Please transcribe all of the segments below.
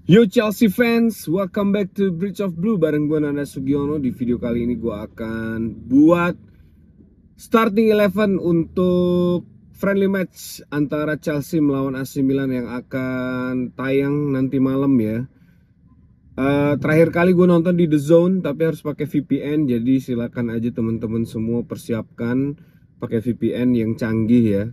Yo Chelsea fans, welcome back to Bridge of Blue bareng gue Nanda Sugiono. Di video kali ini gue akan buat starting 11 untuk friendly match antara Chelsea melawan AC Milan yang akan tayang nanti malam ya. Terakhir kali gue nonton di The Zone tapi harus pakai VPN, jadi silakan aja teman-teman semua persiapkan pakai VPN yang canggih ya.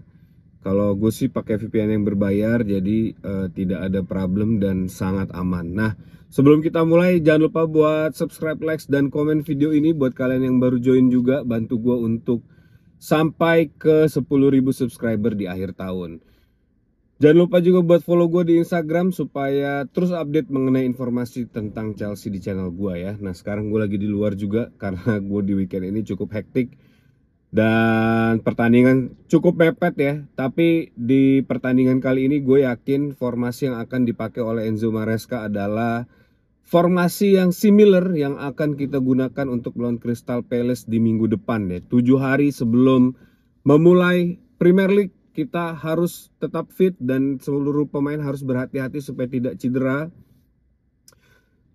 Kalau gue sih pakai VPN yang berbayar, jadi tidak ada problem dan sangat aman. Nah, sebelum kita mulai, jangan lupa buat subscribe, like, dan komen video ini. Buat kalian yang baru join juga, bantu gue untuk sampai ke 10.000 subscriber di akhir tahun. Jangan lupa juga buat follow gue di Instagram supaya terus update mengenai informasi tentang Chelsea di channel gue ya. Nah, sekarang gue lagi di luar juga karena gue di weekend ini cukup hektik. Dan pertandingan cukup mepet ya. Tapi di pertandingan kali ini gue yakin formasi yang akan dipakai oleh Enzo Maresca adalah formasi yang similar yang akan kita gunakan untuk melawan Crystal Palace di minggu depan ya. 7 hari sebelum memulai Premier League kita harus tetap fit dan seluruh pemain harus berhati-hati supaya tidak cedera.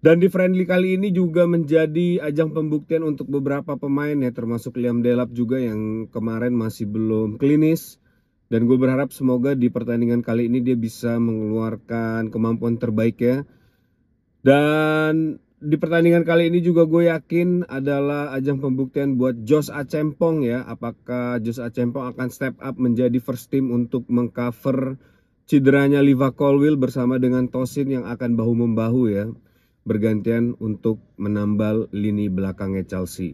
Dan di friendly kali ini juga menjadi ajang pembuktian untuk beberapa pemain ya, termasuk Liam Delap juga yang kemarin masih belum klinis. Dan gue berharap semoga di pertandingan kali ini dia bisa mengeluarkan kemampuan terbaik ya. Dan di pertandingan kali ini juga gue yakin adalah ajang pembuktian buat Josh Achempong ya. Apakah Josh Achempong akan step up menjadi first team untuk mengcover cederanya Liva Colwill bersama dengan Tosin yang akan bahu-membahu ya, bergantian untuk menambal lini belakangnya Chelsea.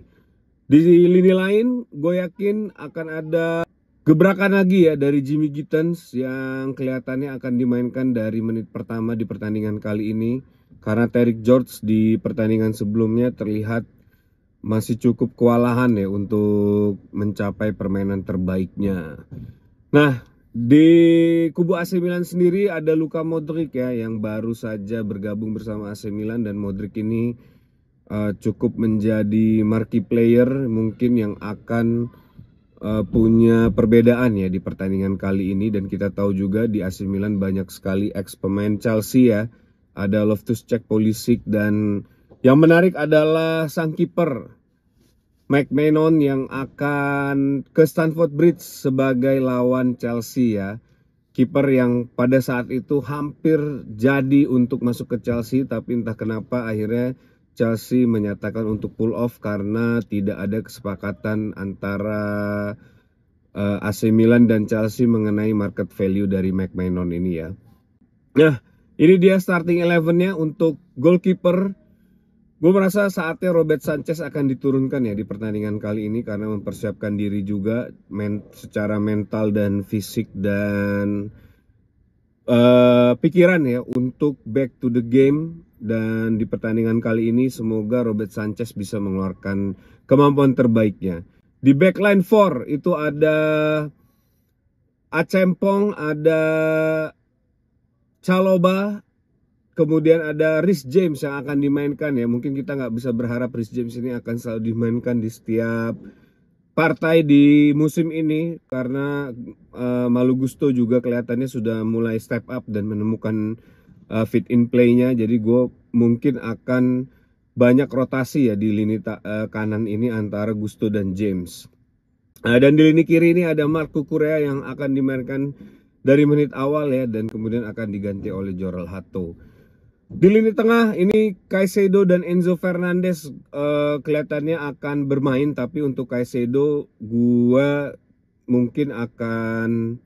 Di lini lain gue yakin akan ada gebrakan lagi ya dari Jimmy Gittens yang kelihatannya akan dimainkan dari menit pertama di pertandingan kali ini, karena Terrick George di pertandingan sebelumnya terlihat masih cukup kewalahan ya untuk mencapai permainan terbaiknya. Nah, di kubu AC Milan sendiri ada Luka Modric ya yang baru saja bergabung bersama AC Milan, dan Modric ini cukup menjadi marquee player mungkin yang akan punya perbedaan ya di pertandingan kali ini. Dan kita tahu juga di AC Milan banyak sekali ex pemain Chelsea ya. Ada Loftus-Cheek, Pulisic, dan yang menarik adalah sang kiper McMahon yang akan ke Stamford Bridge sebagai lawan Chelsea ya. Kiper yang pada saat itu hampir jadi untuk masuk ke Chelsea, tapi entah kenapa akhirnya Chelsea menyatakan untuk pull off karena tidak ada kesepakatan antara AC Milan dan Chelsea mengenai market value dari McMahon ini ya. Nah, ini dia starting 11-nya untuk goalkeeper. Gue merasa saatnya Robert Sanchez akan diturunkan ya di pertandingan kali ini karena mempersiapkan diri juga secara mental dan fisik dan pikiran ya untuk back to the game. Dan di pertandingan kali ini semoga Robert Sanchez bisa mengeluarkan kemampuan terbaiknya. Di backline 4 itu ada Achempong, ada Chalobah, kemudian ada Reece James yang akan dimainkan ya. Mungkin kita nggak bisa berharap Reece James ini akan selalu dimainkan di setiap partai di musim ini, karena Malo Gusto juga kelihatannya sudah mulai step up dan menemukan fit in play-nya. Jadi gue mungkin akan banyak rotasi ya di lini kanan ini antara Gusto dan James. Dan di lini kiri ini ada Marc Cucurella yang akan dimainkan dari menit awal ya, dan kemudian akan diganti oleh Jorel Hato. Di lini tengah ini Caicedo dan Enzo Fernandez kelihatannya akan bermain, tapi untuk Caicedo gua mungkin akan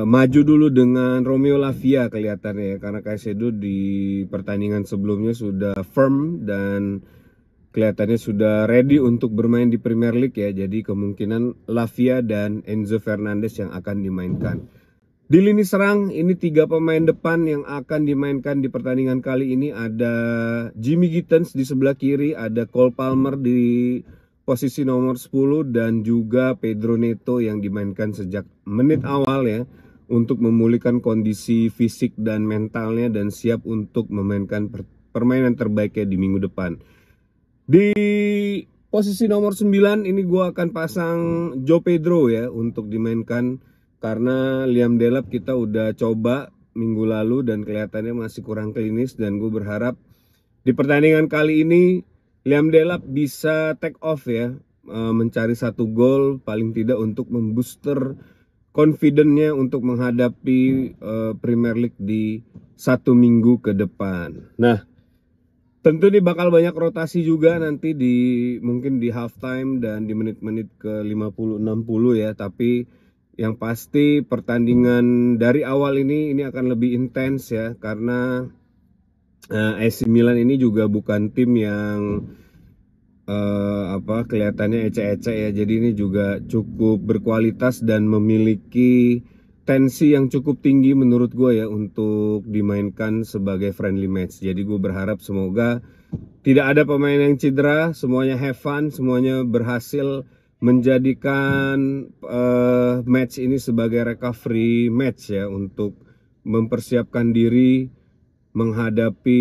maju dulu dengan Romeo Lavia kelihatannya ya, karena Caicedo di pertandingan sebelumnya sudah firm dan kelihatannya sudah ready untuk bermain di Premier League ya. Jadi kemungkinan Lavia dan Enzo Fernandez yang akan dimainkan. Di lini serang ini 3 pemain depan yang akan dimainkan di pertandingan kali ini. Ada Jimmy Gittens di sebelah kiri, ada Cole Palmer di posisi nomor 10, dan juga Pedro Neto yang dimainkan sejak menit awal ya, untuk memulihkan kondisi fisik dan mentalnya dan siap untuk memainkan permainan terbaiknya di minggu depan. Di posisi nomor 9 ini gue akan pasang Joe Pedro ya untuk dimainkan, karena Liam Delap kita udah coba minggu lalu dan kelihatannya masih kurang klinis, dan gue berharap di pertandingan kali ini Liam Delap bisa take off ya, mencari 1 gol paling tidak untuk membooster confidence-nya untuk menghadapi Premier League di 1 minggu ke depan. Nah, tentu nih bakal banyak rotasi juga nanti mungkin di halftime dan di menit-menit ke 50-60 ya, tapi yang pasti pertandingan dari awal ini akan lebih intens ya, karena AC Milan ini juga bukan tim yang kelihatannya ecek-ecek ya. Jadi ini juga cukup berkualitas dan memiliki tensi yang cukup tinggi menurut gue ya untuk dimainkan sebagai friendly match. Jadi gue berharap semoga tidak ada pemain yang cedera, semuanya have fun, semuanya berhasil menjadikan match ini sebagai recovery match ya, untuk mempersiapkan diri menghadapi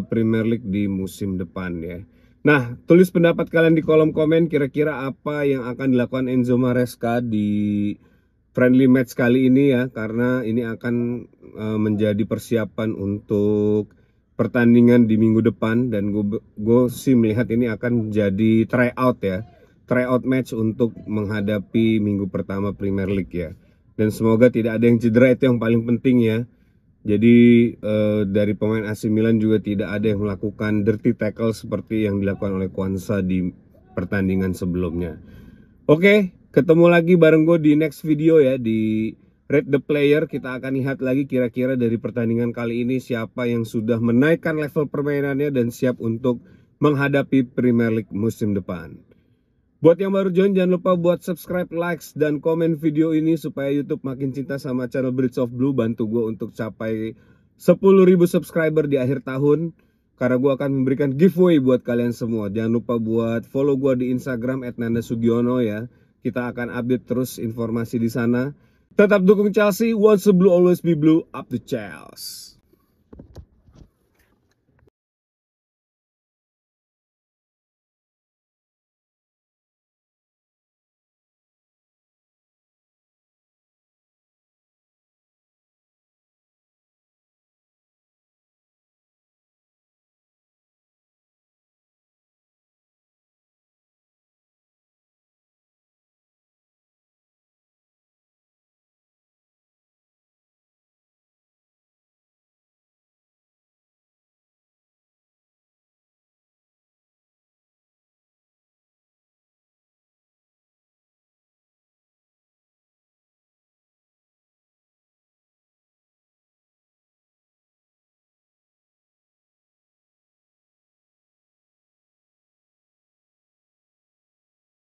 Premier League di musim depan ya. Nah, tulis pendapat kalian di kolom komen, kira-kira apa yang akan dilakukan Enzo Maresca di friendly match kali ini ya, karena ini akan menjadi persiapan untuk pertandingan di minggu depan, dan gue sih melihat ini akan jadi tryout ya, tryout match untuk menghadapi minggu pertama Premier League ya. Dan semoga tidak ada yang cedera, itu yang paling penting ya. Jadi dari pemain AC Milan juga tidak ada yang melakukan dirty tackle seperti yang dilakukan oleh Kwanza di pertandingan sebelumnya. Oke, ketemu lagi bareng gue di next video ya, di Rate the Player. Kita akan lihat lagi kira-kira dari pertandingan kali ini siapa yang sudah menaikkan level permainannya dan siap untuk menghadapi Premier League musim depan. Buat yang baru join, jangan lupa buat subscribe, likes, dan komen video ini supaya YouTube makin cinta sama channel Bridge of Blue. Bantu gue untuk capai 10.000 subscriber di akhir tahun, karena gue akan memberikan giveaway buat kalian semua. Jangan lupa buat follow gue di Instagram @nandasugiono ya. Kita akan update terus informasi di sana. Tetap dukung Chelsea, once a blue always be blue, up the Chelsea.